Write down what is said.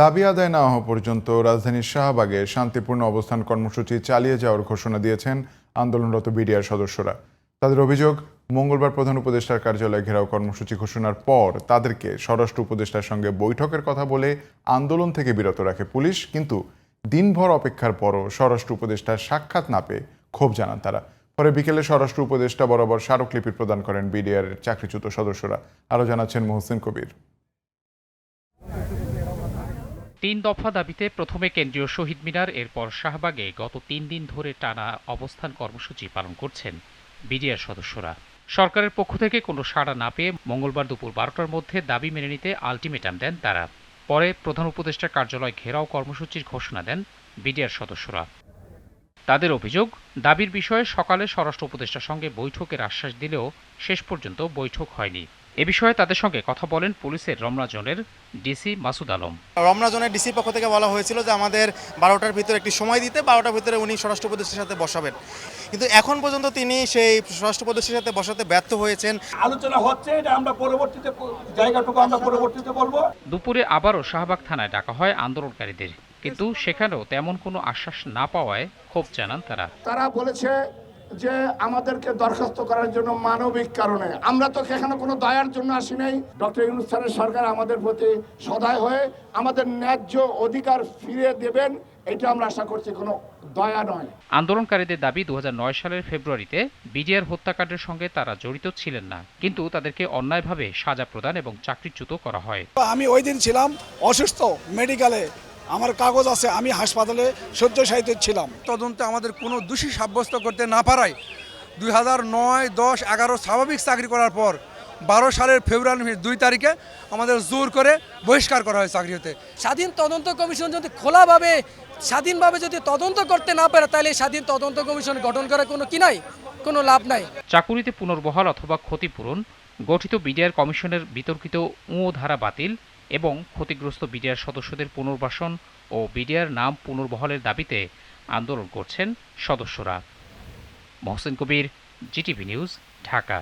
দাবি আদায় না হওয়া পর্যন্ত রাজধানীর শাহবাগে শান্তিপূর্ণ অবস্থান কর্মসূচি চালিয়ে যাওয়ার ঘোষণা দিয়েছেন আন্দোলনরত বিডিআর সদস্যরা। তাদের অভিযোগ, মঙ্গলবার প্রধান উপদেষ্টার কার্যালয়ে ঘেরাও কর্মসূচি ঘোষণার পর তাদেরকে স্বরাষ্ট্র উপদেষ্টার সঙ্গে বৈঠকের কথা বলে আন্দোলন থেকে বিরত রাখে পুলিশ, কিন্তু দিনভর অপেক্ষার পরও স্বরাষ্ট্র উপদেষ্টার সাক্ষাৎ না পেয়ে ক্ষোভ জানান তারা। পরে বিকেলে স্বরাষ্ট্র উপদেষ্টা বরাবর স্মারকলিপি প্রদান করেন বিডিআর চাকরিচ্যুত সদস্যরা। আরও জানাচ্ছেন মোহসিন কবির। ৩ দফা দাবিতে প্রথমে কেন্দ্রীয় শহীদ মিনার, এরপর শাহবাগে গত ৩ দিন ধরে টানা অবস্থান কর্মসূচি পালন করছেন বিডিআর সদস্যরা। সরকারের পক্ষ থেকে কোনো সাড়া না পেয়ে মঙ্গলবার দুপুর ১২টার মধ্যে দাবি মেনে নিতে আলটিমেটাম দেন তারা। পরে প্রধান উপদেষ্টার কার্যালয় ঘেরাও কর্মসূচির ঘোষণা দেন বিডিআর সদস্যরা। তাদের অভিযোগ, দাবির বিষয়ে সকালে স্বরাষ্ট্র উপদেষ্টার সঙ্গে বৈঠকের আশ্বাস দিলেও শেষ পর্যন্ত বৈঠক হয়নি। এ বিষয়ে তাদের সঙ্গে কথা বলেন পুলিশের রমনা জোনের ডিসি মাসুদ আলম। রমনা জোনের ডিসির পক্ষ থেকে বলা হয়েছিল যে আমাদের ১২টার ভিতরে একটি সময় দিতে, ১২টার ভিতরে উনি স্বরাষ্ট্র উপদেষ্টার সাথে বসাবেন, কিন্তু এখন পর্যন্ত তিনি সেই স্বরাষ্ট্র উপদেষ্টার সাথে বসাতে ব্যর্থ হয়েছেন। আলোচনা হচ্ছে, এটা আমরা পরবর্তীতে জায়গাটুকু বলবো। দুপুরে আবারও শাহবাগ থানায় ডাকা হয় আন্দোলনকারীদের, কিন্তু সেখানেও তেমন কোনো আশ্বাস না পাওয়ায় ক্ষোভ জানান তারা। তারা বলেছে যে আমাদেরকে দরখাস্ত করার জন্য মানবিক কারণে, আমরা তো এখানে কোনো দয়ার জন্য আসি নাই। ডক্টর ইউনূস স্যারের সরকার আমাদের প্রতি সদয় হয়ে আমাদের ন্যায্য অধিকার ফিরিয়ে দেবেন, এটা আমরা আশা করছি, কোনো দয়া নয়। আন্দোলনকারীদের দাবি, ২০০৯ সালের ফেব্রুয়ারিতে বিডিআর হত্যাকাণ্ডের সঙ্গে তারা জড়িত ছিলেন না, কিন্তু তাদেরকে অন্যায়ভাবে সাজা প্রদান এবং চাকরিচ্যুত করা হয়। আমি ওই দিন ছিলাম অসুস্থ, মেডিকেলে আমার কাগজ আছে, আমি হাসপাতালে শয্যাশায়িত ছিলাম। তদন্তে আমাদের কোনো দোষী সাব্যস্ত করতে না পারায় 2009, 10, 11 স্বাভাবিক চাকরি করার পর 12 সালের ফেব্রুয়ারি 2 তারিখে আমাদের জোর করে বহিষ্কার করা হয় চাকরি হতে। স্বাধীন তদন্ত কমিশন যদি খোলাভাবে স্বাধীনভাবে যদি তদন্ত করতে না পারে, তাহলে স্বাধীন তদন্ত কমিশন গঠন করার কোনো লাভ নাই। চাকুরিতে পুনর্বহাল অথবা ক্ষতিপূরণ, গঠিত বিডিআর কমিশনের বিতর্কিত ধারা বাতিল এবং ক্ষতিগ্রস্ত বিডিআর সদস্যদের পুনর্বাসন ও বিডিআর নাম পুনর্বহালের দাবিতে আন্দোলন করছেন সদস্যরা। মোহসিন কবির, জিটিভি নিউজ, ঢাকা।